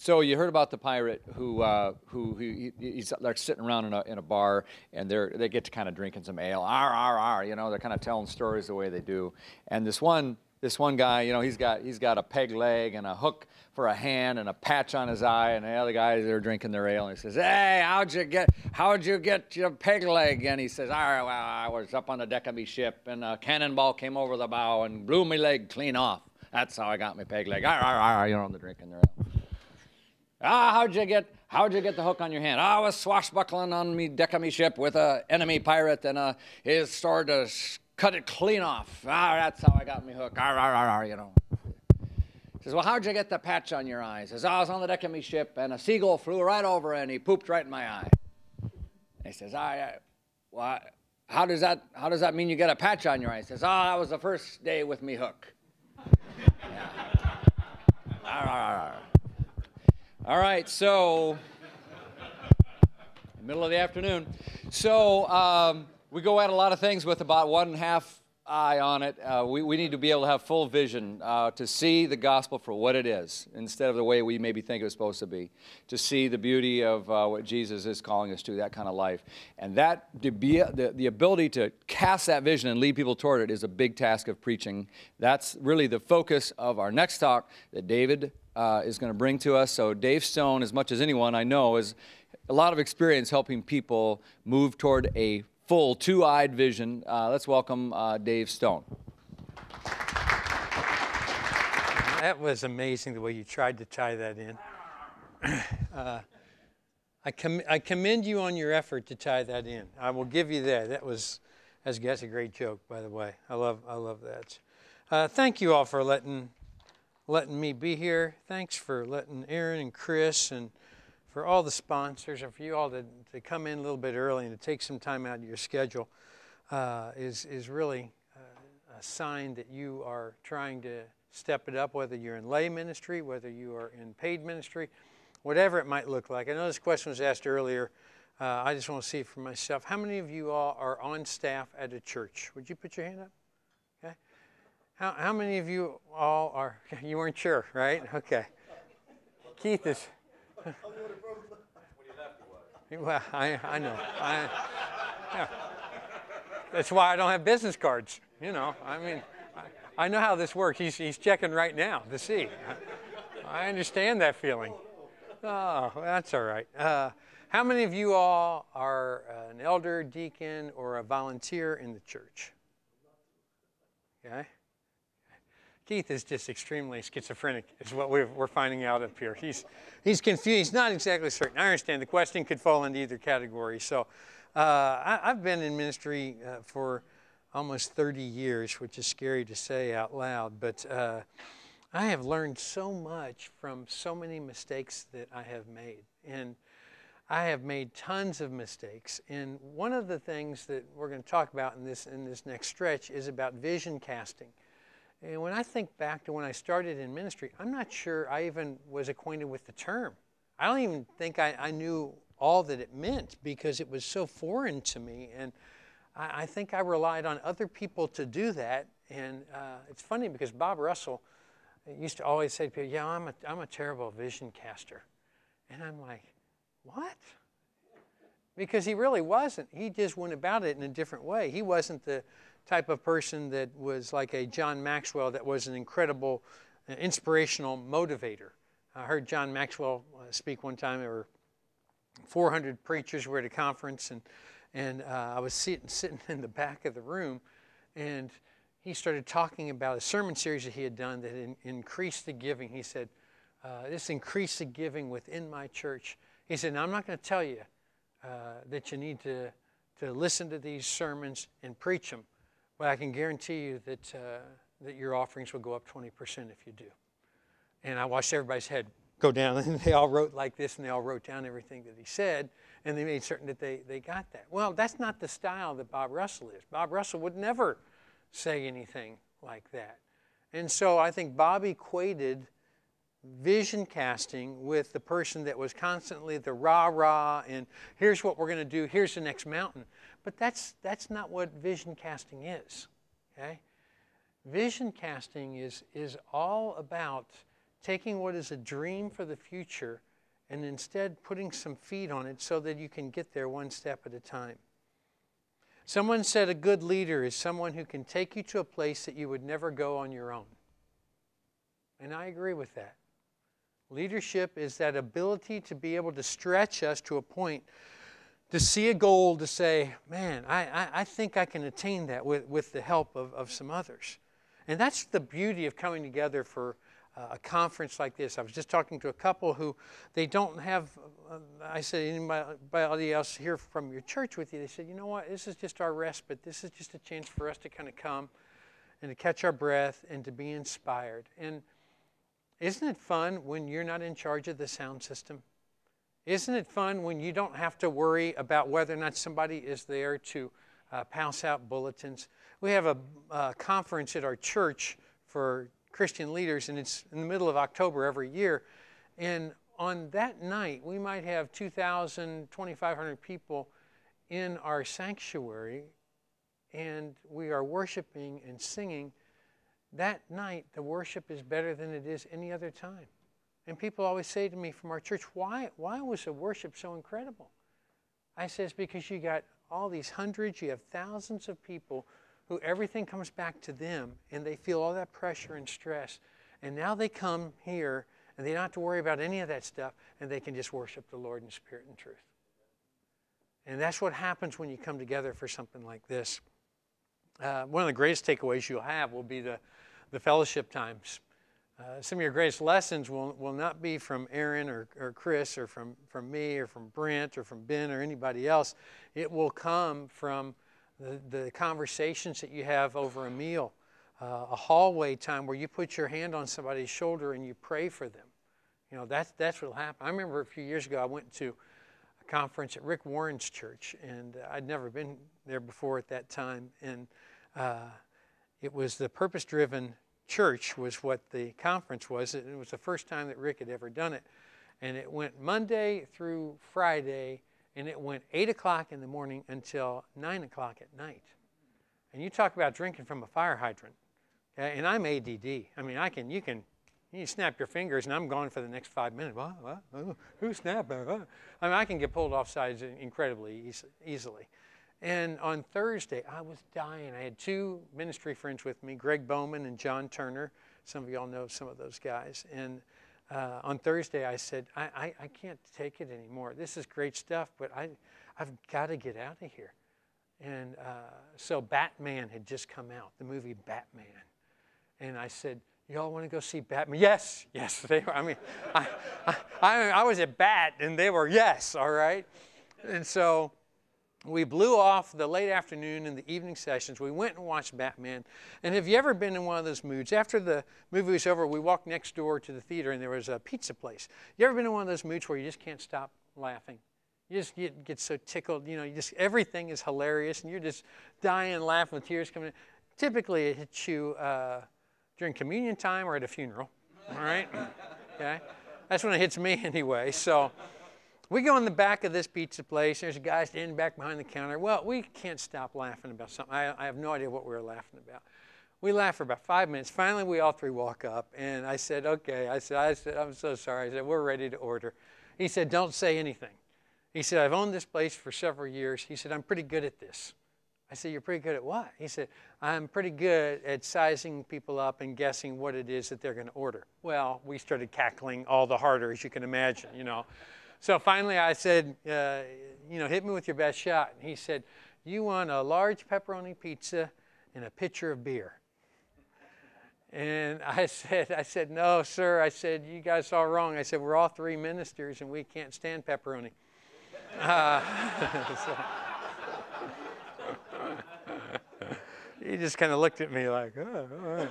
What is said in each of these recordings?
So you heard about the pirate he's like sitting around in a bar, and they get to kind of drinking some ale. Arr, arr, arr, they're kind of telling stories the way they do. And this one guy, he's got a peg leg and a hook for a hand and a patch on his eye, and the other guys, they're drinking their ale, and he says, "Hey, how'd you get your peg leg?" And he says, "All right, well, I was up on the deck of me ship, and a cannonball came over the bow and blew me leg clean off. That's how I got my peg leg." Arr, arr, arr, they're drinking their ale. How'd you get the hook on your hand?" "I was swashbuckling on me deck of me ship with a enemy pirate, and his sword to cut it clean off. That's how I got me hook." Arr, arr, arr, He says, "Well, how'd you get the patch on your eye?" He says, "I was on the deck of me ship, and a seagull flew right over, and he pooped right in my eye." And he says, "Well, how does that mean you get a patch on your eye?" He says, "That was the first day with me hook." Yeah. Arr, arr, arr. All right, so middle of the afternoon. So we go at a lot of things with about 1/2 eye on it. We need to be able to have full vision to see the gospel for what it is, instead of the way we maybe think it was supposed to be. To see the beauty of what Jesus is calling us to, that kind of life. And the ability to cast that vision and lead people toward it is a big task of preaching. That's really the focus of our next talk that David is going to bring to us. So Dave Stone, as much as anyone I know, has a lot of experience helping people move toward a full two-eyed vision. Let's welcome Dave Stone. That was amazing the way you tried to tie that in. I commend you on your effort to tie that in. I will give you that. That's a great joke, by the way. I love that. Thank you all for letting me be here. Thanks for letting Aaron and Chris and for all the sponsors, and for you all to come in a little bit early and to take some time out of your schedule is really a sign that you are trying to step it up, whether you're in lay ministry, whether you are in paid ministry, whatever it might look like. I know this question was asked earlier. I just want to see for myself. How many of you all are on staff at a church? Would you put your hand up? Okay. How many of you all are? You weren't sure, right? Okay. Keith is. Well, I know. Yeah. That's why I don't have business cards. I know how this works. He's checking right now to see. I understand that feeling. Oh, that's all right. How many of you all are an elder, deacon, or a volunteer in the church? Okay. Keith is just extremely schizophrenic, is what we're finding out up here. He's confused. He's not exactly certain. I understand the question could fall into either category. So I've been in ministry for almost 30 years, which is scary to say out loud. But I have learned so much from so many mistakes that I have made. And I have made tons of mistakes. And one of the things that we're going to talk about in this next stretch is about vision casting. And when I think back to when I started in ministry, I'm not sure I even was acquainted with the term. I don't even think I knew all that it meant because it was so foreign to me. And I think I relied on other people to do that. And it's funny because Bob Russell used to always say to people, "Yeah, I'm a terrible vision caster." And I'm like, what? Because he really wasn't. He just went about it in a different way. He wasn't the type of person that was like a John Maxwell that was an incredible, inspirational motivator. I heard John Maxwell speak one time. There were 400 preachers were at a conference, and I was sitting in the back of the room, and he started talking about a sermon series that he had done that had increased the giving. He said, this increased the giving within my church. He said, "Now, I'm not going to tell you that you need to listen to these sermons and preach them, but I can guarantee you that your offerings will go up 20% if you do." And I watched everybody's head go down, and they all wrote like this, and they all wrote down everything that he said, and they made certain that they got that. Well, that's not the style that Bob Russell is. Bob Russell would never say anything like that. And so I think Bob equated vision casting with the person that was constantly the rah-rah, and here's what we're going to do, here's the next mountain. But that's not what vision casting is, okay? Vision casting is all about taking what is a dream for the future and instead putting some feet on it so that you can get there one step at a time. Someone said a good leader is someone who can take you to a place that you would never go on your own. And I agree with that. Leadership is that ability to be able to stretch us to a point, to see a goal, to say, man, I think I can attain that with the help of some others. And that's the beauty of coming together for a conference like this. I was just talking to a couple who they don't have, I said, anybody else here from your church with you? They said, you know what, this is just our respite. This is just a chance for us to kind of come and to catch our breath and to be inspired. And isn't it fun when you're not in charge of the sound system? Isn't it fun when you don't have to worry about whether or not somebody is there to pass out bulletins? We have a conference at our church for Christian leaders, and it's in the middle of October every year. And on that night, we might have 2,000, 2,500 people in our sanctuary, and we are worshiping and singing. That night, the worship is better than it is any other time. And people always say to me from our church, why was the worship so incredible? I say, it's because you got all these hundreds, you have thousands of people who everything comes back to them, and they feel all that pressure and stress. And now they come here, and they don't have to worry about any of that stuff, and they can just worship the Lord in spirit and truth. And that's what happens when you come together for something like this. One of the greatest takeaways you'll have will be the fellowship times. Some of your greatest lessons will not be from Aaron or Chris or from me or from Brent or from Ben or anybody else. It will come from the conversations that you have over a meal, a hallway time where you put your hand on somebody's shoulder and you pray for them. You know, that's what will happen. I remember a few years ago I went to a conference at Rick Warren's church, and I'd never been there before at that time. And it was the Purpose-Driven Church was what the conference was. It was the first time that Rick had ever done it. And it went Monday through Friday, and it went 8 o'clock in the morning until 9 o'clock at night. And you talk about drinking from a fire hydrant. Okay? And I'm ADD. I mean, you snap your fingers, and I'm gone for the next 5 minutes. What? Who snapped? I mean, I can get pulled off sides incredibly easily. And on Thursday, I was dying. I had two ministry friends with me, Greg Bowman and John Turner. Some of y'all know some of those guys. And on Thursday, I said, I can't take it anymore. This is great stuff, but I've got to get out of here. And so Batman had just come out, the movie Batman. And I said, y'all want to go see Batman? Yes, they were. I mean, I was at Bat, and they were yes, all right? And so we blew off the late afternoon and the evening sessions. We went and watched Batman. And have you ever been in one of those moods? After the movie was over, we walked next door to the theater, and there was a pizza place. You ever been in one of those moods where you just can't stop laughing? You just get so tickled. You know, everything is hilarious, and you're just dying laughing with tears coming in. Typically, it hits you during communion time or at a funeral, all right? Okay? That's when it hits me anyway. So we go in the back of this pizza place. There's a guy standing back behind the counter. Well, we can't stop laughing about something. I have no idea what we were laughing about. We laughed for about 5 minutes. Finally, we all three walk up, and I said, okay. I said, I'm so sorry. I said, we're ready to order. He said, don't say anything. He said, I've owned this place for several years. He said, I'm pretty good at this. I said, you're pretty good at what? He said, I'm pretty good at sizing people up and guessing what it is that they're going to order. Well, we started cackling all the harder, as you can imagine, you know. So finally I said, hit me with your best shot. And he said, you want a large pepperoni pizza and a pitcher of beer. And I said, no, sir. I said, you guys all wrong. I said, we're all three ministers, and we can't stand pepperoni. He just kind of looked at me like, oh, all right.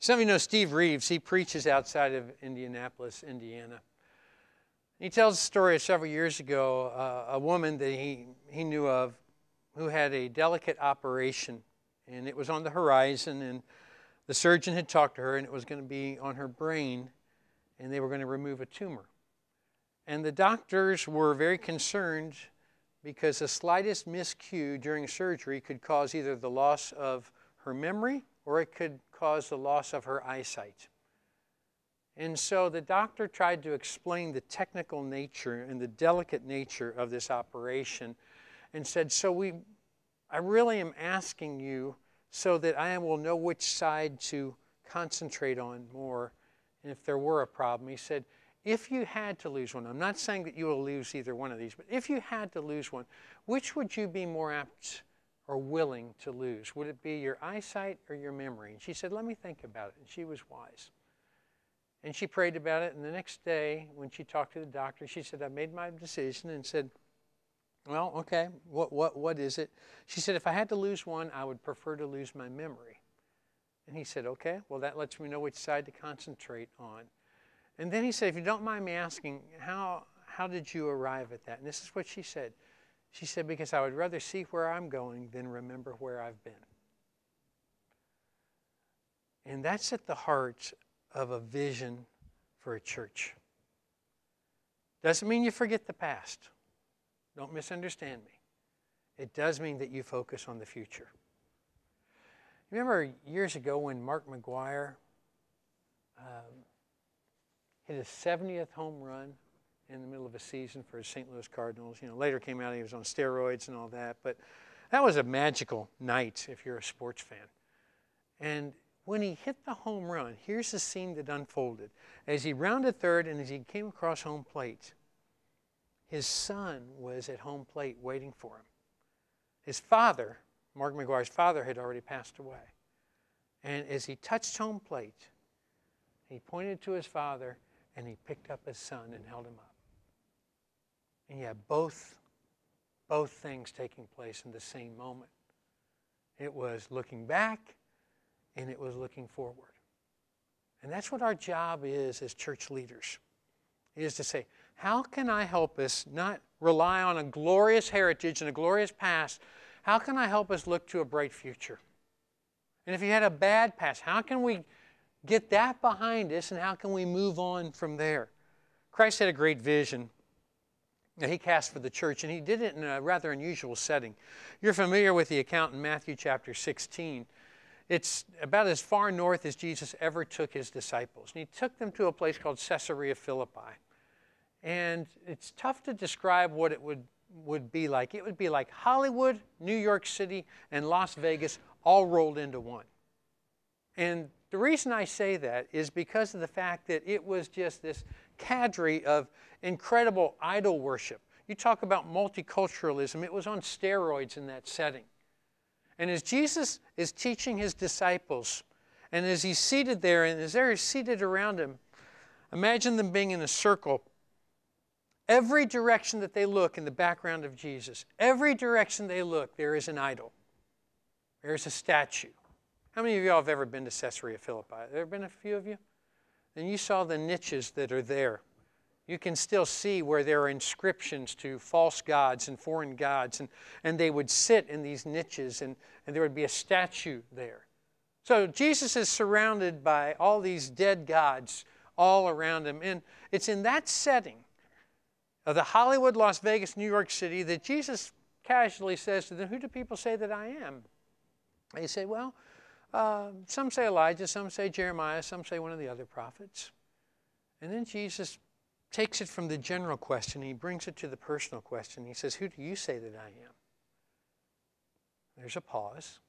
Some of you know Steve Reeves. He preaches outside of Indianapolis, Indiana. He tells a story of several years ago, a woman that he knew of who had a delicate operation, and it was on the horizon, and the surgeon had talked to her, and it was going to be on her brain, and they were going to remove a tumor. And the doctors were very concerned because the slightest miscue during surgery could cause either the loss of her memory or it could cause the loss of her eyesight. And so the doctor tried to explain the technical nature and the delicate nature of this operation and said, I really am asking you so that I will know which side to concentrate on more. And if there were a problem, he said, if you had to lose one, I'm not saying that you will lose either one of these, but if you had to lose one, which would you be more apt or willing to lose? Would it be your eyesight or your memory? And she said, let me think about it. And she was wise. And she prayed about it. And the next day, when she talked to the doctor, she said, I made my decision, and said, well, okay, what is it? She said, if I had to lose one, I would prefer to lose my memory. And he said, okay, well, that lets me know which side to concentrate on. And then he said, if you don't mind me asking, how did you arrive at that? And this is what she said. She said, because I would rather see where I'm going than remember where I've been. And that's at the heart of a vision for a church. Doesn't mean you forget the past. Don't misunderstand me. It does mean that you focus on the future. Remember years ago when Mark McGuire hit his 70th home run in the middle of a season for his St. Louis Cardinals? Later came out he was on steroids and all that, but that was a magical night if you're a sports fan. And when he hit the home run, here's the scene that unfolded. As he rounded third and as he came across home plate, his son was at home plate waiting for him. His father, Mark McGuire's father, had already passed away. And as he touched home plate, he pointed to his father and he picked up his son and held him up. And you have both things taking place in the same moment. It was looking back and it was looking forward. And that's what our job is as church leaders, is to say, how can I help us not rely on a glorious heritage and a glorious past? How can I help us look to a bright future? And if you had a bad past, how can we get that behind us and how can we move on from there? Christ had a great vision that he cast for the church, and he did it in a rather unusual setting. You're familiar with the account in Matthew chapter 16. It's about as far north as Jesus ever took his disciples. And he took them to a place called Caesarea Philippi. And it's tough to describe what it would be like. It would be like Hollywood, New York City, and Las Vegas all rolled into one. And the reason I say that is because of the fact that it was just this cadre of incredible idol worship. You talk about multiculturalism. It was on steroids in that setting. And as Jesus is teaching his disciples, and as he's seated there, and as they're seated around him, imagine them being in a circle. Every direction that they look in the background of Jesus, every direction they look, there is an idol. There's a statue. How many of y'all have ever been to Caesarea Philippi? There have been a few of you? And you saw the niches that are there. You can still see where there are inscriptions to false gods and foreign gods, and they would sit in these niches, and there would be a statue there. So Jesus is surrounded by all these dead gods all around him, and it's in that setting of the Hollywood, Las Vegas, New York City that Jesus casually says to them, who do people say that I am? They say, well, some say Elijah, some say Jeremiah, some say one of the other prophets. And then Jesus takes it from the general question, he brings it to the personal question. He says, who do you say that I am? There's a pause.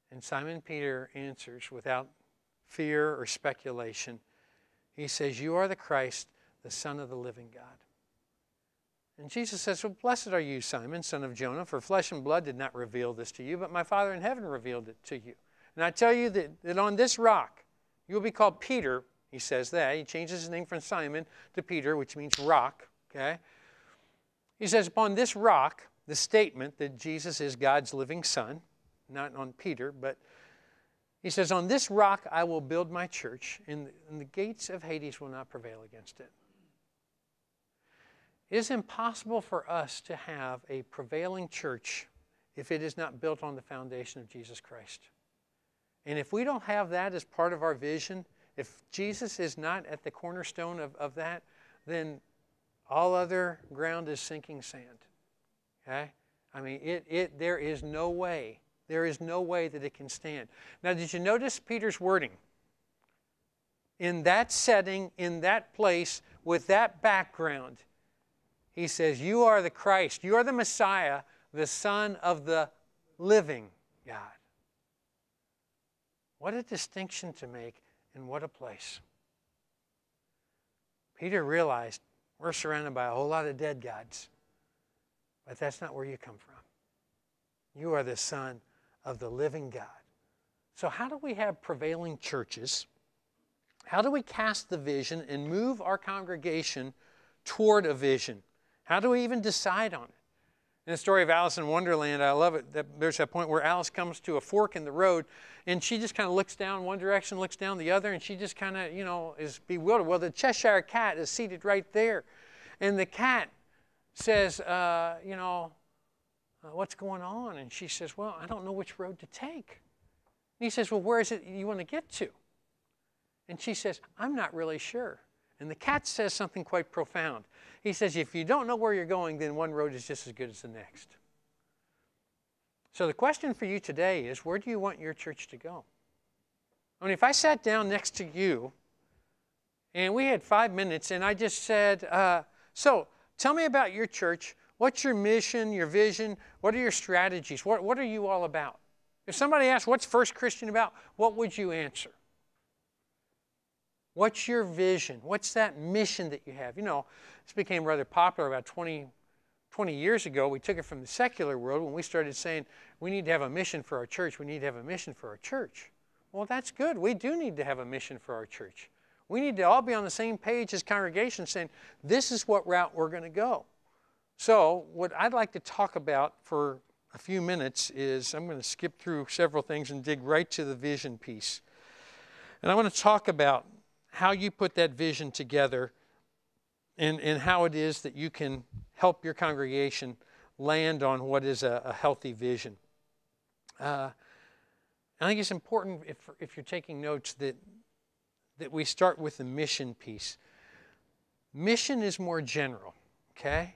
And Simon Peter answers without fear or speculation. He says, you are the Christ, the Son of the living God. And Jesus says, well, blessed are you, Simon, son of Jonah, for flesh and blood did not reveal this to you, but my Father in heaven revealed it to you. And I tell you that on this rock, you will be called Peter. He says that. He changes his name from Simon to Peter, which means rock. Okay? He says, upon this rock, the statement that Jesus is God's living son, not on Peter, but he says, on this rock I will build my church, and the gates of Hades will not prevail against it. It is impossible for us to have a prevailing church if it is not built on the foundation of Jesus Christ. And if we don't have that as part of our vision, if Jesus is not at the cornerstone of that, then all other ground is sinking sand. Okay? I mean, there is no way There is no way that it can stand. Now, did you notice Peter's wording? In that setting, in that place, with that background, he says, you are the Christ, you are the Messiah, the Son of the living God. What a distinction to make, and what a place. Peter realized we're surrounded by a whole lot of dead gods, but that's not where you come from. You are the Son of the living God. So how do we have prevailing churches? How do we cast the vision and move our congregation toward a vision? How do we even decide on it? In the story of Alice in Wonderland, I love it. There's that point where Alice comes to a fork in the road, and she just kind of looks down one direction, looks down the other, and she just kind of, is bewildered. Well, the Cheshire Cat is seated right there. And the cat says, what's going on? And she says, well, I don't know which road to take. And he says, well, where is it you want to get to? And she says, I'm not really sure. And the cat says something quite profound. He says, if you don't know where you're going, then one road is just as good as the next. So the question for you today is, where do you want your church to go? I mean, if I sat down next to you, and we had 5 minutes, and I just said, so tell me about your church. What's your mission, your vision? What are your strategies? What are you all about? If somebody asked, what's First Christian about? What would you answer? What's your vision? What's that mission that you have? This became rather popular about 20 years ago. We took it from the secular world when we started saying, we need to have a mission for our church. We need to have a mission for our church. Well, that's good. We do need to have a mission for our church. We need to all be on the same page as congregations saying, this is what route we're going to go. So what I'd like to talk about for a few minutes is, I'm going to skip through several things and dig right to the vision piece. And I want to talk about how you put that vision together and how it is that you can help your congregation land on what is a healthy vision. I think it's important, if you're taking notes, that we start with the mission piece. Mission is more general, okay?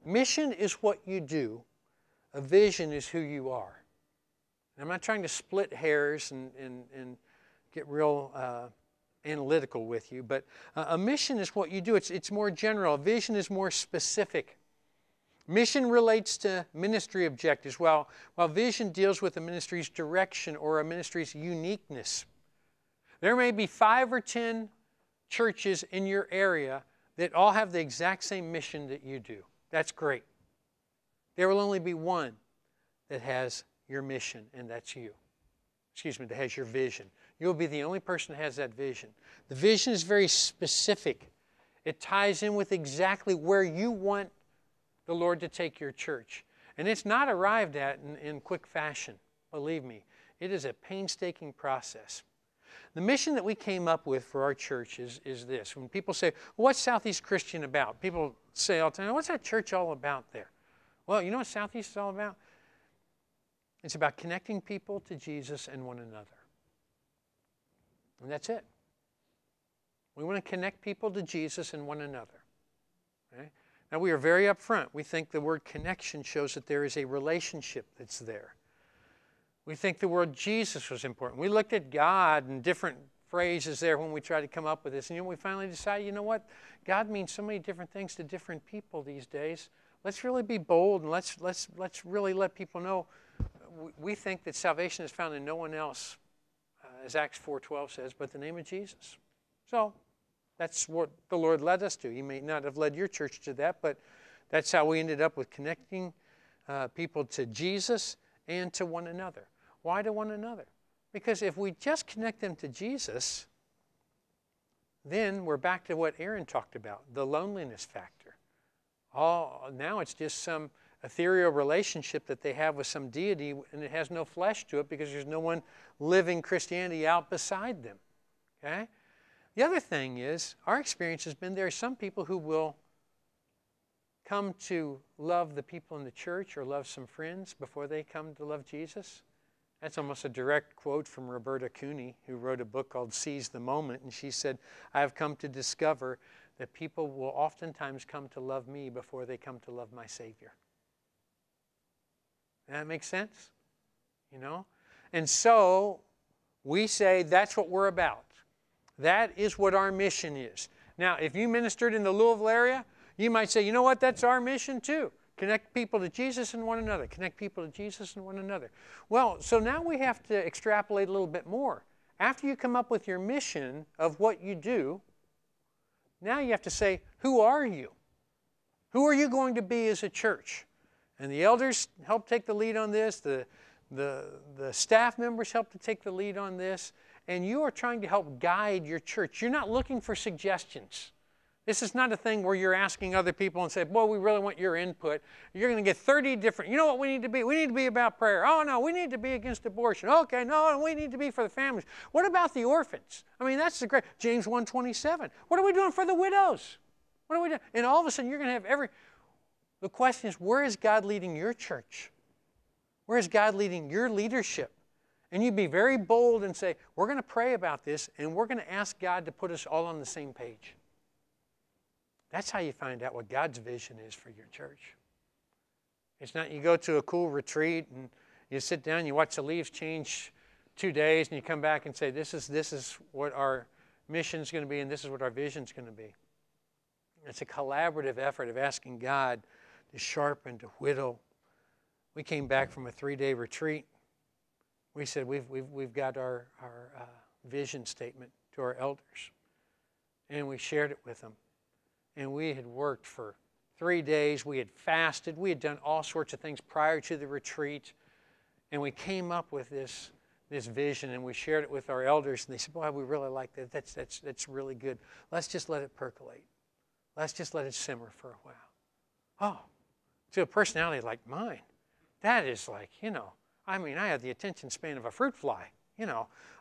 Mission is what you do. A vision is who you are. And I'm not trying to split hairs and get real analytical with you, but a mission is what you do. It's more general. A vision is more specific. Mission relates to ministry objectives, while vision deals with a ministry's direction or a ministry's uniqueness. There may be 5 or 10 churches in your area that all have the exact same mission that you do. That's great. There will only be one that has your mission, and that's you. That has your vision. You'll be the only person that has that vision. The vision is very specific. It ties in with exactly where you want the Lord to take your church. And it's not arrived at in quick fashion. Believe me, it is a painstaking process. The mission that we came up with for our church is this. When people say, well, what's Southeast Christian about? People say all the time, what's that church all about there? Well, you know what Southeast is all about? It's about connecting people to Jesus and one another. And that's it. We want to connect people to Jesus and one another. Okay? Now, we are very upfront. We think the word connection shows that there is a relationship that's there. We think the word Jesus was important. We looked at God and different phrases there when we tried to come up with this. And we finally decided, you know what? God means so many different things to different people these days. Let's really be bold and let's really let people know. We think that salvation is found in no one else, as Acts 4:12 says, but the name of Jesus. So that's what the Lord led us to. He may not have led your church to that, but that's how we ended up with connecting people to Jesus and to one another. Why to one another? Because if we just connect them to Jesus, then we're back to what Aaron talked about, the loneliness factor. Now it's just some ethereal relationship that they have with some deity, and it has no flesh to it because there's no one living Christianity out beside them. Okay? The other thing is, our experience has been there are some people who will come to love the people in the church or love some friends before they come to love Jesus. That's almost a direct quote from Roberta Cooney, who wrote a book called Seize the Moment, and she said, I have come to discover that people will oftentimes come to love me before they come to love my Savior. Does that make sense? you know? And so we say that's what we're about. That is what our mission is. Now, if you ministered in the Louisville area, you might say, you know what, that's our mission too. Connect people to Jesus and one another. Connect people to Jesus and one another. Well, so now we have to extrapolate a little bit more. After you come up with your mission of what you do, now you have to say, who are you? Who are you going to be as a church? And the elders help take the lead on this. The staff members help to take the lead on this. And you are trying to help guide your church. You're not looking for suggestions. This is not a thing where you're asking other people and say, boy, we really want your input. You're going to get 30 different, you know what we need to be? We need to be about prayer. Oh, no, we need to be against abortion. Okay, no, we need to be for the families. What about the orphans? I mean, that's the great, James 1:27. What are we doing for the widows? What are we doing? And all of a sudden, you're going to have the question is, where is God leading your church? Where is God leading your leadership? And you be very bold and say, we're going to pray about this, and we're going to ask God to put us all on the same page. That's how you find out what God's vision is for your church. It's not you go to a cool retreat and you sit down, you watch the leaves change 2 days, and you come back and say, this is what our mission is going to be, and this is what our vision is going to be. It's a collaborative effort of asking God to sharpen, to whittle. We came back from a 3-day retreat. We said we've got our vision statement to our elders, and we shared it with them. And we had worked for 3 days. We had fasted. We had done all sorts of things prior to the retreat. And we came up with this vision, and we shared it with our elders. And they said, boy, we really like that. That's really good. Let's just let it percolate. Let's just let it simmer for a while. Oh, to a personality like mine, that is like, I mean, I have the attention span of a fruit fly.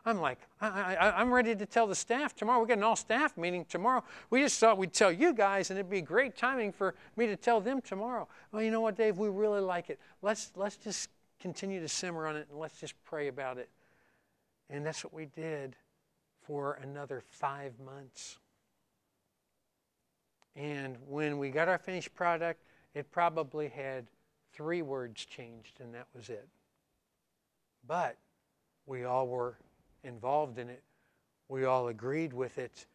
I'm like, I'm ready to tell the staff tomorrow. We've got an all-staff meeting tomorrow. We just thought we'd tell you guys, and it'd be great timing for me to tell them tomorrow. Well, you know what, Dave? We really like it. Let's just continue to simmer on it, and let's just pray about it. And that's what we did for another 5 months. And when we got our finished product, it probably had 3 words changed, and that was it. But we all were involved in it. We all agreed with it.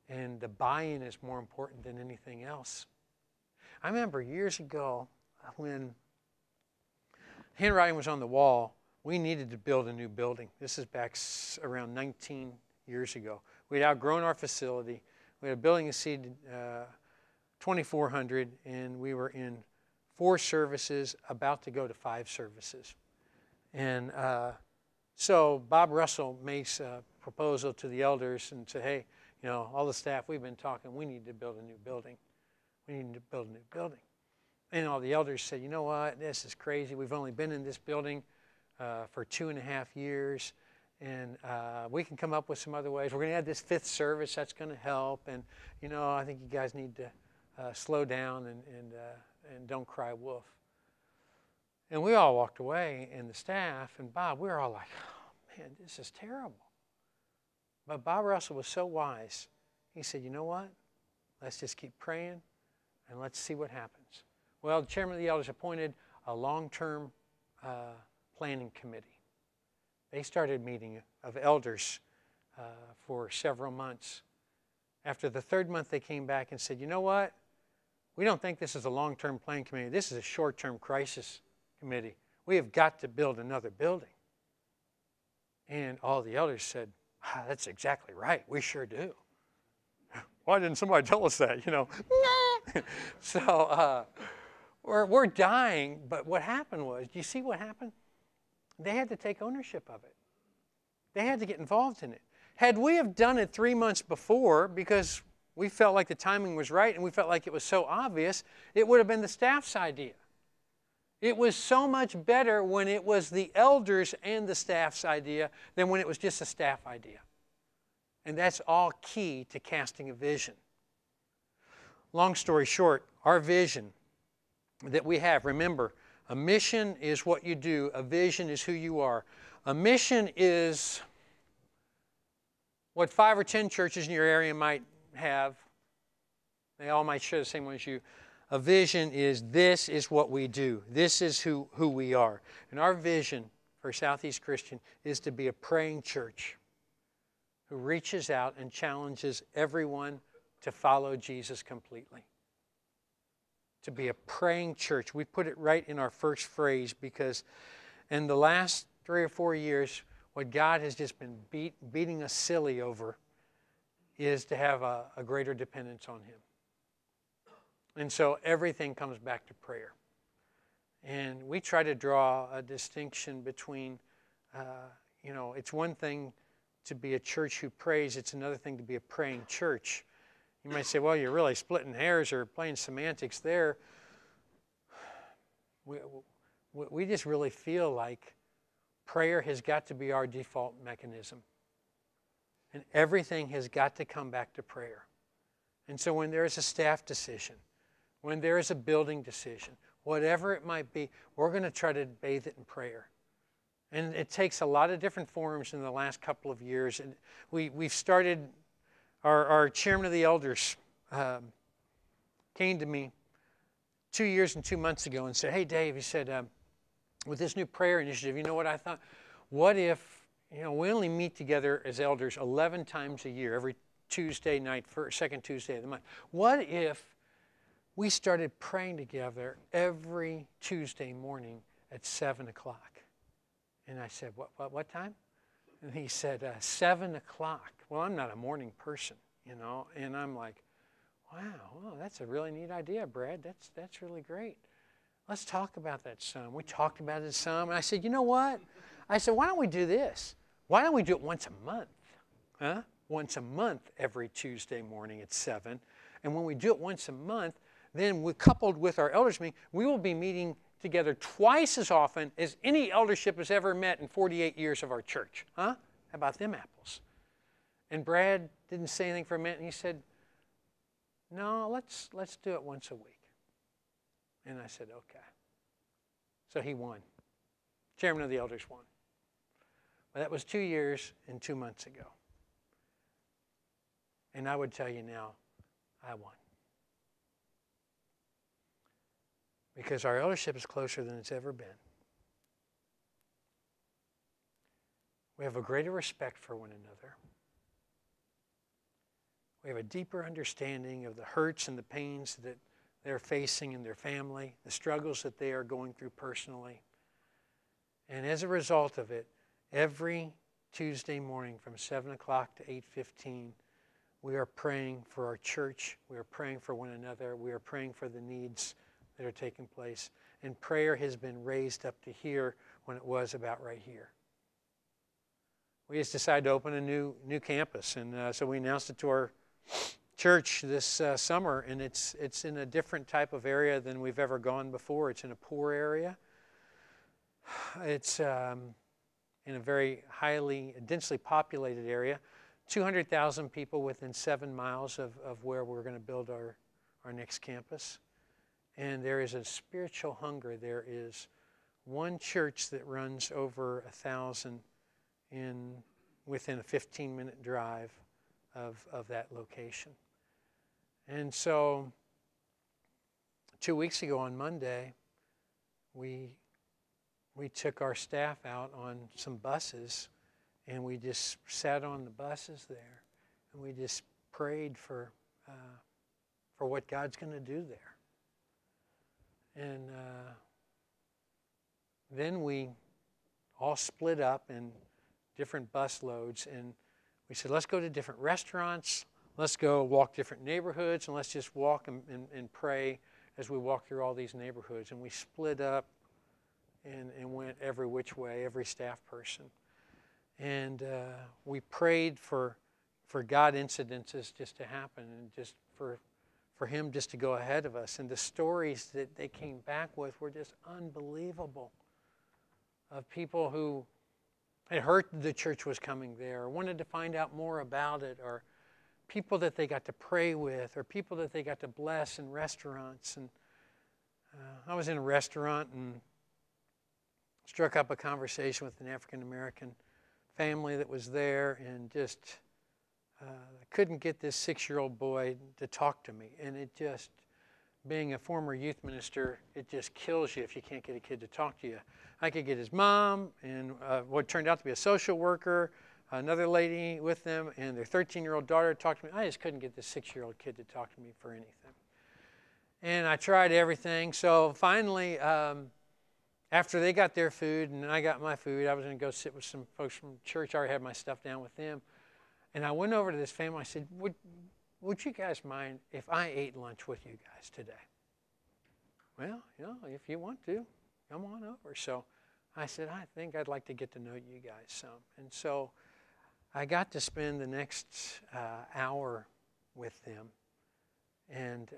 And the buy-in is more important than anything else. I remember years ago when handwriting was on the wall, we needed to build a new building. This is back around 19 years ago. We had outgrown our facility. We had a building that seated 2,400, and we were in 4 services, about to go to 5 services. And so Bob Russell makes a proposal to the elders and said, hey, all the staff, we've been talking, we need to build a new building. We need to build a new building. And all the elders said, you know what, this is crazy. We've only been in this building for 2.5 years, and we can come up with some other ways. We're going to add this 5th service, that's going to help. And, I think you guys need to slow down and don't cry wolf. And we all walked away, and the staff and Bob, we were all like, oh, man, this is terrible. But Bob Russell was so wise. He said, you know what? Let's just keep praying, and let's see what happens. Well, the chairman of the elders appointed a long-term planning committee. They started meeting of elders for several months. After the 3rd month, they came back and said, you know what? We don't think this is a long-term planning committee. This is a short-term crisis committee. We have got to build another building. And all the elders said, that's exactly right. We sure do. Why didn't somebody tell us that? So we're dying. But what happened was, do you see what happened? They had to take ownership of it. They had to get involved in it. Had we have done it 3 months before because we felt like the timing was right and we felt like it was so obvious, it would have been the staff's idea. It was so much better when it was the elders and the staff's idea than when it was just a staff idea. And that's all key to casting a vision. Long story short, our vision that we have, remember, a mission is what you do. A vision is who you are. A mission is what 5 or 10 churches in your area might have. They all might share the same one as you. A vision is, this is what we do. This is who we are. And our vision for Southeast Christian is to be a praying church who reaches out and challenges everyone to follow Jesus completely. To be a praying church. We put it right in our first phrase because in the last 3 or 4 years, what God has just been beating us silly over is to have a greater dependence on Him. And so everything comes back to prayer. And we try to draw a distinction between, it's one thing to be a church who prays. It's another thing to be a praying church. You might say, well, you're really splitting hairs or playing semantics there. We just really feel like prayer has got to be our default mechanism. And everything has got to come back to prayer. And so when there is a staff decision, when there is a building decision, whatever it might be, we're going to try to bathe it in prayer. And it takes a lot of different forms in the last couple of years. And we've started, our chairman of the elders came to me 2 years and 2 months ago and said, hey, Dave, he said, with this new prayer initiative, you know what I thought? What if, we only meet together as elders 11 times a year, every Tuesday night, second Tuesday of the month. What if we started praying together every Tuesday morning at 7 o'clock? And I said, what time? And he said, 7 o'clock. Well, I'm not a morning person, and I'm like, wow, that's a really neat idea, Brad. That's really great. Let's talk about that some. We talked about it some, and I said, you know what? I said, why don't we do this? Why don't we do it once a month? Huh? Once a month every Tuesday morning at 7. And when we do it once a month, then coupled with our elders meeting, we will be meeting together twice as often as any eldership has ever met in 48 years of our church. Huh? How about them apples? And Brad didn't say anything for a minute, and he said, no, let's do it once a week. And I said, okay. So he won. Chairman of the elders won. Well, that was 2 years and 2 months ago. And I would tell you now, I won. Because our eldership is closer than it's ever been. We have a greater respect for one another. We have a deeper understanding of the hurts and the pains that they're facing in their family, the struggles that they are going through personally. And as a result of it, every Tuesday morning from 7 o'clock to 8:15, we are praying for our church. We are praying for one another. We are praying for the needs that are taking place. And prayer has been raised up to here when it was about right here. We just decided to open a new campus. And so we announced it to our church this summer. And it's in a different type of area than we've ever gone before. It's in a poor area. It's in a very densely populated area. 200,000 people within 7 miles of where we're going to build our next campus. And there is a spiritual hunger. There is one church that runs over 1,000 within a 15-minute drive of that location. And so 2 weeks ago on Monday, we took our staff out on some buses, and we just sat on the buses there, and we just prayed for what God's going to do there. And then we all split up in different bus loads, and we said, let's go to different restaurants, let's go walk different neighborhoods, and let's just walk and pray as we walk through all these neighborhoods. And we split up and went every which way, every staff person. And we prayed for God incidences just to happen, and just for Him just to go ahead of us. And the stories that they came back with were just unbelievable, of people who had heard the church was coming there, or wanted to find out more about it, or people that they got to pray with, or people that they got to bless in restaurants. And I was in a restaurant and struck up a conversation with an African-American family that was there, and just couldn't get this 6-year-old boy to talk to me. And it just being a former youth minister, it just kills you if you can't get a kid to talk to you. I could get his mom and what turned out to be a social worker, another lady with them, and their 13-year-old daughter to talk to me. I just couldn't get this 6-year-old kid to talk to me for anything. And I tried everything. So finally, after they got their food and I got my food, I was going to go sit with some folks from church. I already had my stuff down with them. And I went over to this family. I said, would you guys mind if I ate lunch with you guys today? Well, if you want to, come on over. So I said, I think I'd like to get to know you guys some. And so I got to spend the next hour with them and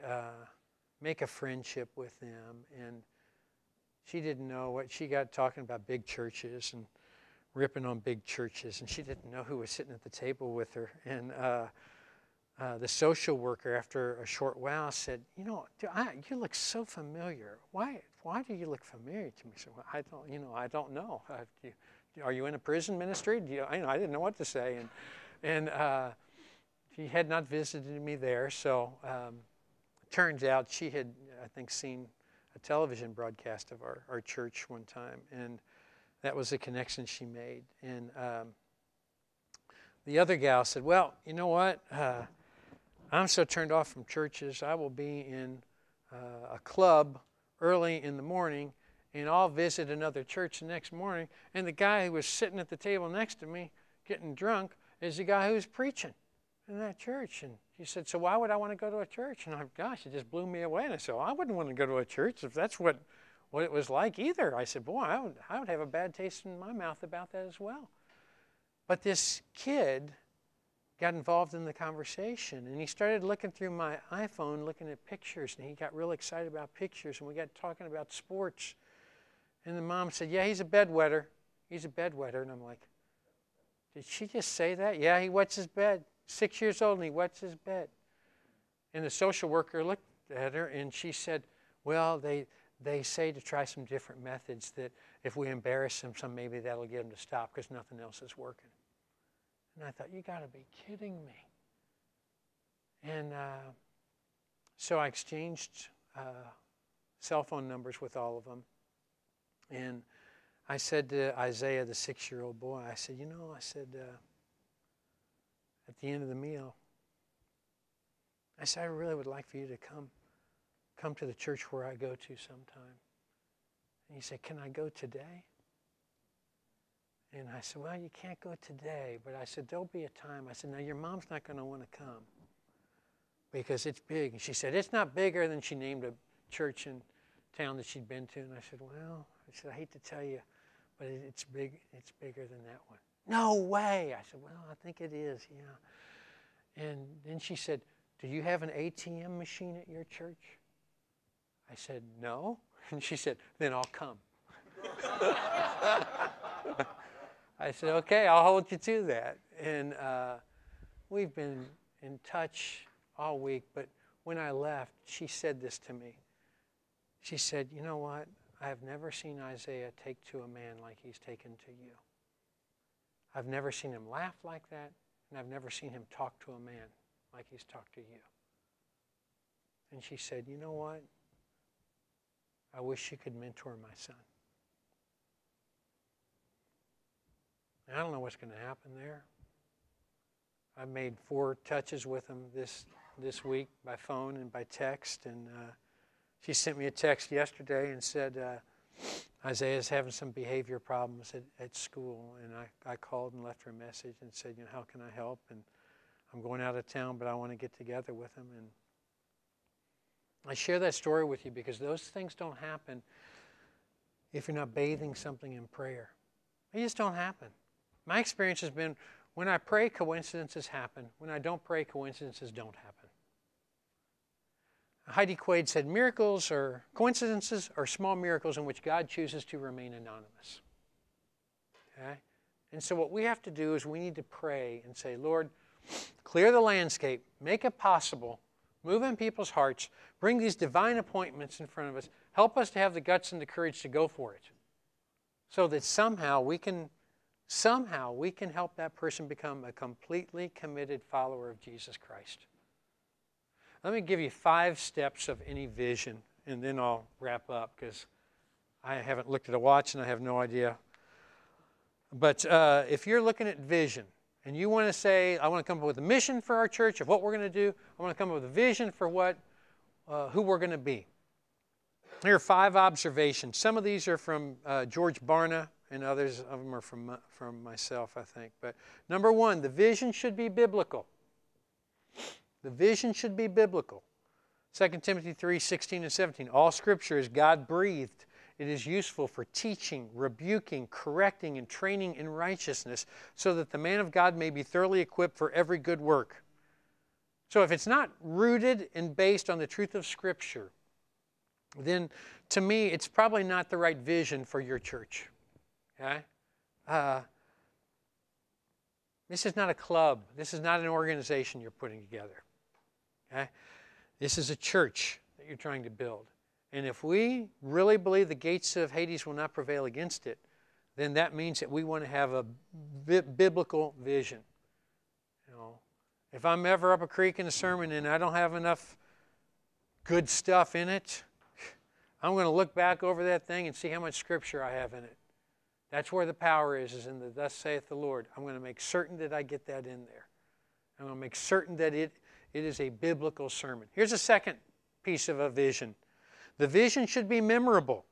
make a friendship with them. And she didn't know what she got talking about big churches and ripping on big churches. And she didn't know who was sitting at the table with her. And the social worker, after a short while, said, you look so familiar. Why do you look familiar to me? So I don't know. Are you in a prison ministry? I didn't know what to say. And she had not visited me there. So turns out she had, I think, seen a television broadcast of our church one time. And that was a connection she made. And the other gal said, well, you know what? I'm so turned off from churches, I will be in a club early in the morning, and I'll visit another church the next morning, and the guy who was sitting at the table next to me getting drunk is the guy who was preaching in that church. And she said, so why would I want to go to a church? And it just blew me away. And I said, well, I wouldn't want to go to a church if that's what it was like either. I said, boy, I would have a bad taste in my mouth about that as well. But this kid got involved in the conversation, and he started looking through my iPhone, looking at pictures, and he got real excited about pictures, and we got talking about sports. And the mom said, yeah, he's a bedwetter. He's a bedwetter. And I'm like, did she just say that? Yeah, he wets his bed. 6 years old, and he wets his bed. And the social worker looked at her, and she said, well, they say to try some different methods, that if we embarrass him some, maybe that'll get him to stop because nothing else is working. And I thought, you got to be kidding me. And so I exchanged cell phone numbers with all of them. And I said to Isaiah, the 6-year-old boy, I said, at the end of the meal, I said, I really would like for you to come to the church where I go to sometime. And he said, can I go today? And I said, well, you can't go today. But I said, there'll be a time. I said, now, your mom's not going to want to come because it's big. And she said, it's not bigger. Than she named a church in town that she'd been to. And I said, well, I hate to tell you, but it's big. It's bigger than that one. No way. I said, well, I think it is, yeah. And then she said, do you have an ATM machine at your church? I said, no. And she said, then I'll come. I said, okay, I'll hold you to that. And we've been in touch all week, but when I left, she said this to me. She said, you know what? I have never seen Isaiah take to a man like he's taken to you. I've never seen him laugh like that, and I've never seen him talk to a man like he's talked to you. And she said, you know what? I wish you could mentor my son. I don't know what's going to happen there. I've made 4 touches with him this week by phone and by text. And she sent me a text yesterday and said, Isaiah's having some behavior problems at school. And I called and left her a message and said, how can I help? And I'm going out of town, but I want to get together with him. And I share that story with you because those things don't happen if you're not bathing something in prayer. They just don't happen. My experience has been when I pray, coincidences happen. When I don't pray, coincidences don't happen. Heidi Quaid said, miracles or coincidences are small miracles in which God chooses to remain anonymous. Okay? And so what we have to do is we need to pray and say, Lord, clear the landscape, make it possible, move in people's hearts, bring these divine appointments in front of us, help us to have the guts and the courage to go for it so that somehow we can help that person become a completely committed follower of Jesus Christ. Let me give you 5 steps of any vision, and then I'll wrap up because I haven't looked at a watch and I have no idea. But if you're looking at vision and you want to say, I want to come up with a mission for our church of what we're going to do, I want to come up with a vision for who we're going to be. Here are 5 observations. Some of these are from George Barna, and others of them are from myself, I think. But number 1, the vision should be biblical. The vision should be biblical. 2 Timothy 3:16 and 17. All Scripture is God-breathed. It is useful for teaching, rebuking, correcting, and training in righteousness, so that the man of God may be thoroughly equipped for every good work. So if it's not rooted and based on the truth of Scripture, then to me, it's probably not the right vision for your church. Okay? This is not a club. This is not an organization you're putting together. Okay? This is a church that you're trying to build. And if we really believe the gates of Hades will not prevail against it, then that means that we want to have a biblical vision. You know, if I'm ever up a creek in a sermon and I don't have enough good stuff in it, I'm going to look back over that thing and see how much Scripture I have in it. That's where the power is in the thus saith the Lord. I'm going to make certain that I get that in there. I'm going to make certain that it is a biblical sermon. Here's a second piece of a vision. The vision should be memorable.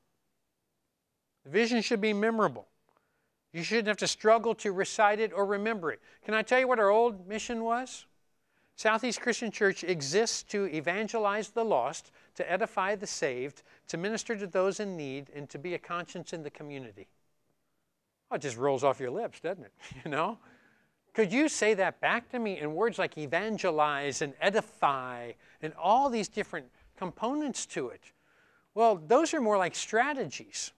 The vision should be memorable. You shouldn't have to struggle to recite it or remember it. Can I tell you what our old mission was? Southeast Christian Church exists to evangelize the lost, to edify the saved, to minister to those in need, and to be a conscience in the community. Oh, it just rolls off your lips, doesn't it? You know? Could you say that back to me in words like evangelize and edify and all these different components to it? Well, those are more like strategies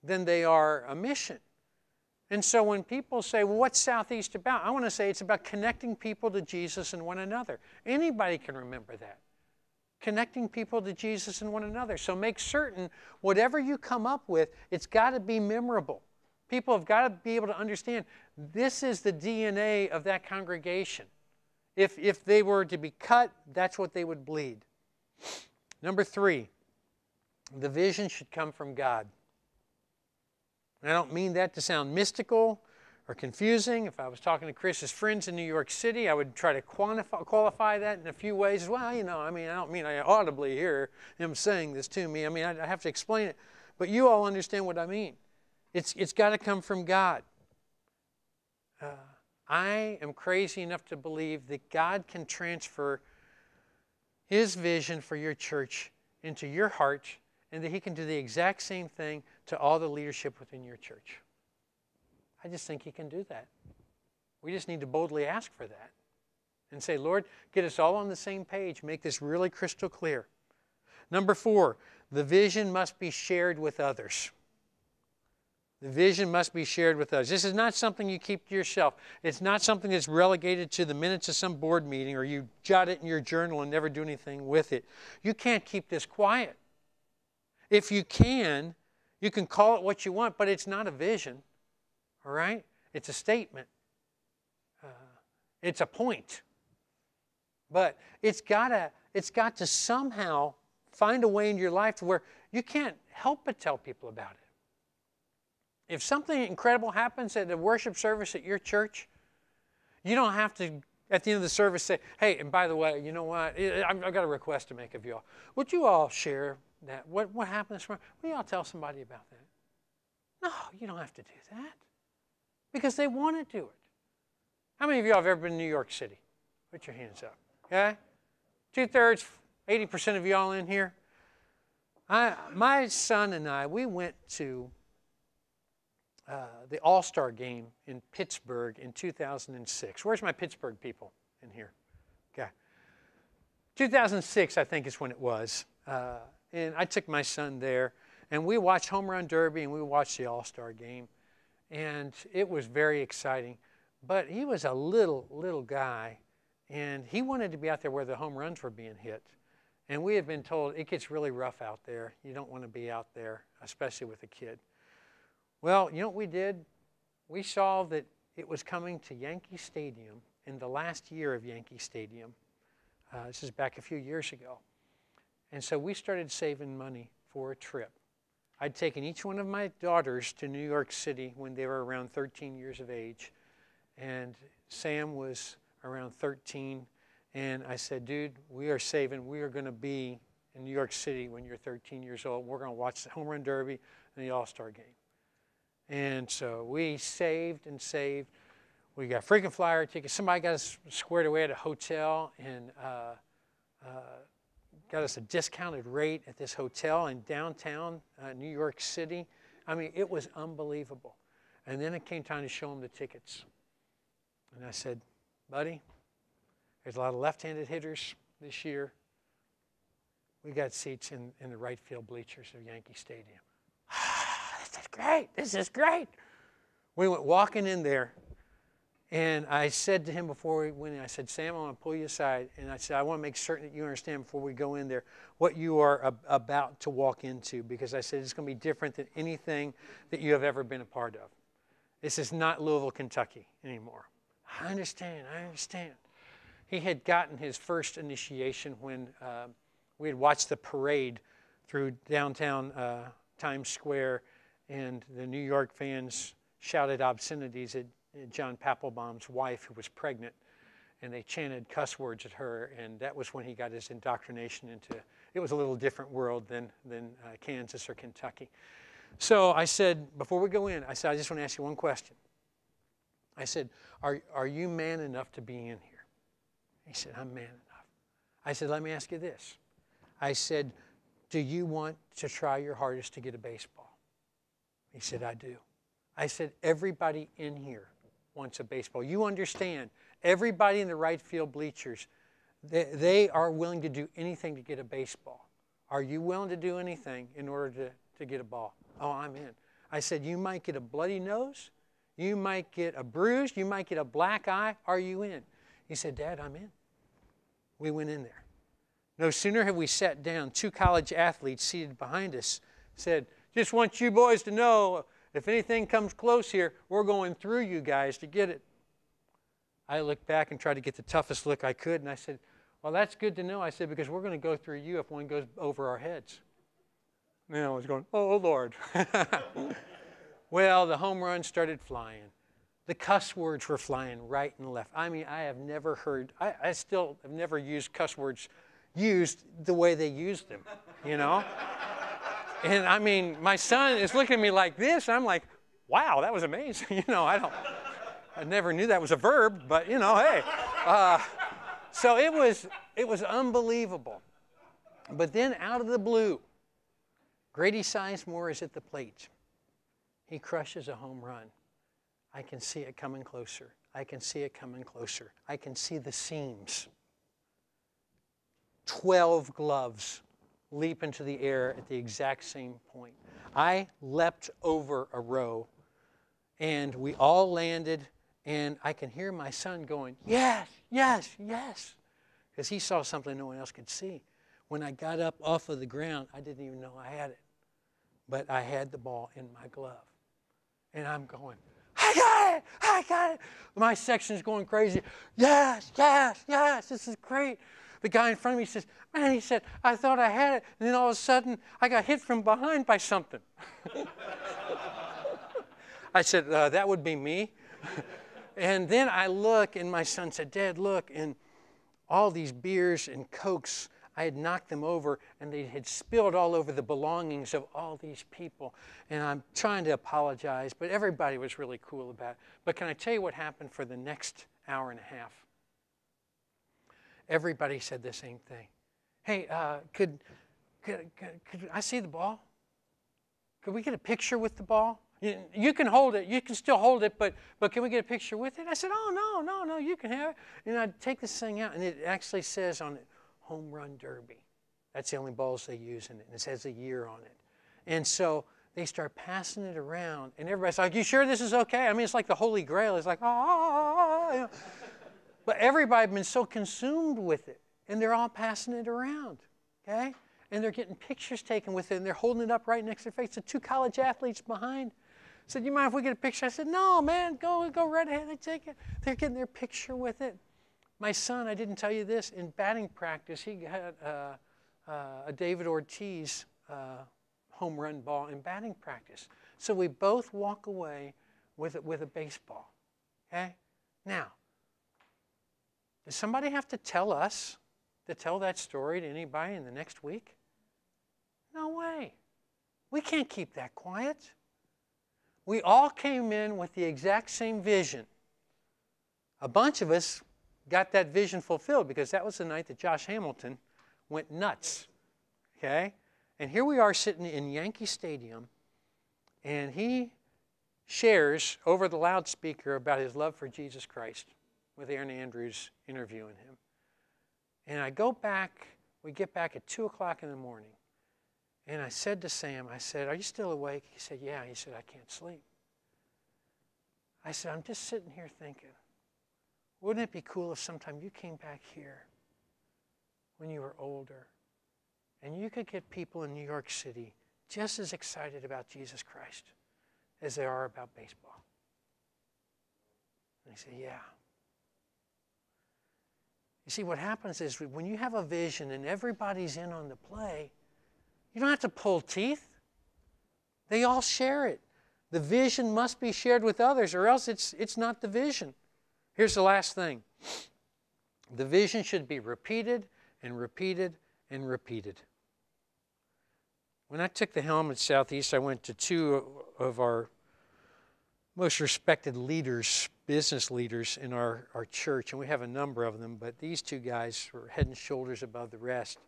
than they are a mission. And so when people say, well, what's Southeast about? I want to say it's about connecting people to Jesus and one another. Anybody can remember that. Connecting people to Jesus and one another. So make certain whatever you come up with, it's got to be memorable. People have got to be able to understand this is the DNA of that congregation. If they were to be cut, that's what they would bleed. Number 3, the vision should come from God. And I don't mean that to sound mystical or confusing. If I was talking to Chris's friends in New York City, I would try to qualify that in a few ways. Well, you know, I don't mean I audibly hear him saying this to me. I mean, I have to explain it. But you all understand what I mean. It's got to come from God. I am crazy enough to believe that God can transfer His vision for your church into your heart, and that He can do the exact same thing to all the leadership within your church. I just think He can do that. We just need to boldly ask for that and say, Lord, get us all on the same page. Make this really crystal clear. Number 4, the vision must be shared with others. The vision must be shared with others. This is not something you keep to yourself. It's not something that's relegated to the minutes of some board meeting or you jot it in your journal and never do anything with it. You can't keep this quiet. If you can call it what you want, but it's not a vision, all right? It's a statement. It's a point. But it's got to somehow find a way in your life to where you can't help but tell people about it. If something incredible happens at a worship service at your church, you don't have to, at the end of the service, say, hey, and by the way, you know what? I've got a request to make of you all. Would you all share that? What happened this morning? Will you all tell somebody about that? No, you don't have to do that. Because they want to do it. How many of you all have ever been in New York City? Put your hands up. Okay? 2/3, 80% of you all in here. My son and I, we went to the All-Star game in Pittsburgh in 2006. Where's my Pittsburgh people in here? Okay. 2006, I think, is when it was. And I took my son there, and we watched Home Run Derby, and we watched the All-Star game. And it was very exciting. But he was a little guy, and he wanted to be out there where the home runs were being hit. And we had been told it gets really rough out there. You don't want to be out there, especially with a kid. Well, you know what we did? We saw that it was coming to Yankee Stadium in the last year of Yankee Stadium. This is back a few years ago. And so we started saving money for a trip. I'd taken each one of my daughters to New York City when they were around 13 years of age. And Sam was around 13. And I said, dude, we are saving. We are going to be in New York City when you're 13 years old. We're going to watch the Home Run Derby and the All-Star Game. And so we saved and saved. We got freaking flyer tickets. Somebody got us squared away at a hotel and got us a discounted rate at this hotel in downtown New York City. I mean, it was unbelievable. And then it came time to show them the tickets. And I said, buddy, there's a lot of left-handed hitters this year. We got seats in the right field bleachers of Yankee Stadium. This is great. This is great. We went walking in there, and I said to him before we went in, I said, Sam, I want to pull you aside. And I said, I want to make certain that you understand before we go in there what you are about to walk into, because I said it's going to be different than anything that you have ever been a part of. This is not Louisville, Kentucky anymore. I understand. I understand. He had gotten his first initiation when we had watched the parade through downtown Times Square, and the New York fans shouted obscenities at John Papelbaum's wife, who was pregnant, and they chanted cuss words at her, and that was when he got his indoctrination into, it was a little different world than Kansas or Kentucky. So I said, before we go in, I said, I just want to ask you one question. I said, are you man enough to be in here? He said, I'm man enough. I said, let me ask you this. I said, do you want to try your hardest to get a baseball? He said, I do. I said, everybody in here wants a baseball. You understand, everybody in the right field bleachers, they are willing to do anything to get a baseball. Are you willing to do anything in order to get a ball? Oh, I'm in. I said, you might get a bloody nose. You might get a bruise. You might get a black eye. Are you in? He said, Dad, I'm in. We went in there. No sooner had we sat down, two college athletes seated behind us said, just want you boys to know, if anything comes close here, we're going through you guys to get it. I looked back and tried to get the toughest look I could, and I said, well, that's good to know. I said, because we're going to go through you if one goes over our heads. And I was going, oh, Lord. Well, the home runs started flying. The cuss words were flying right and left. I mean, I have never heard, I still have never used cuss words used the way they used them, you know? And I mean, my son is looking at me like this. I'm like, wow, that was amazing. You know, I never knew that was a verb, but you know, hey. So it was unbelievable. But then out of the blue, Grady Sizemore is at the plate. He crushes a home run. I can see it coming closer. I can see it coming closer. I can see the seams. 12 gloves leap into the air at the exact same point. I leapt over a row, and we all landed, and I can hear my son going, yes, yes, yes, because he saw something no one else could see. When I got up off of the ground, I didn't even know I had it, but I had the ball in my glove, and I'm going, I got it, I got it. My section's going crazy. Yes, yes, yes, this is great. The guy in front of me says, man, he said, I thought I had it. And then all of a sudden, I got hit from behind by something. I said, that would be me. And then I look, and my son said, Dad, look. And all these beers and Cokes, I had knocked them over, and they had spilled all over the belongings of all these people. And I'm trying to apologize, but everybody was really cool about it. But can I tell you what happened for the next hour and a half? Everybody said the same thing. Hey, could I see the ball? Could we get a picture with the ball? You can hold it. You can still hold it, but can we get a picture with it? I said, oh, no, you can have it. And I'd take this thing out, and it actually says on it, Home Run Derby. That's the only balls they use in it, and it says a year on it. And so they start passing it around, and everybody's like, you sure this is okay? I mean, it's like the Holy Grail. It's like, you know. But everybody had been so consumed with it, and they're all passing it around, okay? And they're getting pictures taken with it, and they're holding it up right next to their face. The two college athletes behind said, you mind if we get a picture? I said, no, man, go right ahead and take it. They're getting their picture with it. My son, I didn't tell you this, in batting practice, he had a David Ortiz home run ball in batting practice. So we both walk away with a baseball. Okay? Now, does somebody have to tell us to tell that story to anybody in the next week? No way. We can't keep that quiet. We all came in with the exact same vision. A bunch of us got that vision fulfilled because that was the night that Josh Hamilton went nuts. Okay? And here we are sitting in Yankee Stadium, and he shares over the loudspeaker about his love for Jesus Christ with Aaron Andrews interviewing him. And I go back, we get back at 2 o'clock in the morning, and I said to Sam, I said, "Are you still awake?" He said, "Yeah." He said, "I can't sleep." I said, "I'm just sitting here thinking, wouldn't it be cool if sometime you came back here when you were older and you could get people in New York City just as excited about Jesus Christ as they are about baseball?" And he said, "Yeah." You see, what happens is when you have a vision and everybody's in on the play, you don't have to pull teeth. They all share it. The vision must be shared with others, or else it's not the vision. Here's the last thing. The vision should be repeated and repeated and repeated. When I took the helm at Southeast, I went to two of our most respected leaders, business leaders in our church, and we have a number of them, but these two guys were head and shoulders above the rest.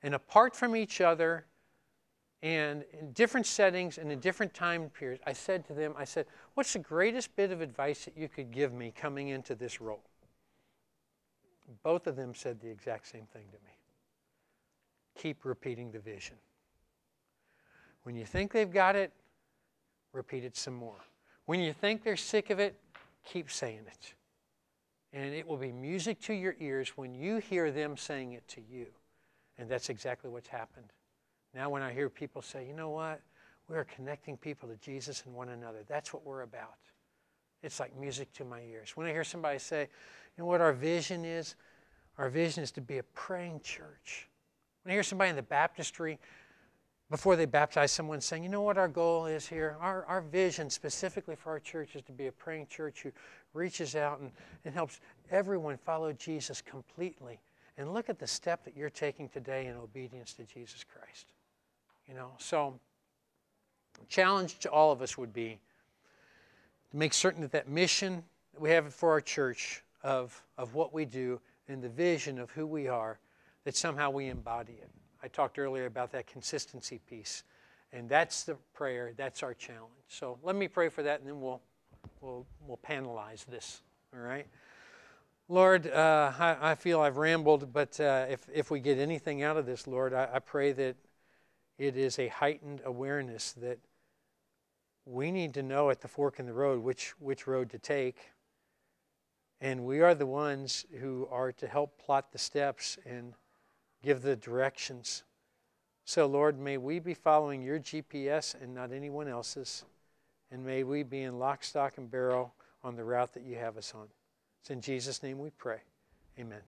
And apart from each other, and in different settings and in different time periods, I said to them, I said, "What's the greatest bit of advice that you could give me coming into this role?" Both of them said the exact same thing to me. Keep repeating the vision. When you think they've got it, repeat it some more. When you think they're sick of it, keep saying it. And it will be music to your ears when you hear them saying it to you. And that's exactly what's happened. Now when I hear people say, "You know what? We are connecting people to Jesus and one another. That's what we're about." It's like music to my ears. When I hear somebody say, "You know what our vision is? Our vision is to be a praying church." When I hear somebody in the baptistry, before they baptize someone, saying, "You know what our goal is here? Our vision specifically for our church is to be a praying church who reaches out and helps everyone follow Jesus completely. And look at the step that you're taking today in obedience to Jesus Christ." You know, so the challenge to all of us would be to make certain that that mission that we have for our church of what we do and the vision of who we are, that somehow we embody it. I talked earlier about that consistency piece, and that's the prayer. That's our challenge. So let me pray for that, and then we'll panelize this. All right, Lord, I feel I've rambled, but if we get anything out of this, Lord, I pray that it is a heightened awareness that we need to know at the fork in the road which road to take, and we are the ones who are to help plot the steps and give the directions. So, Lord, may we be following your GPS and not anyone else's. And may we be in lock, stock, and barrel on the route that you have us on. It's in Jesus' name we pray. Amen.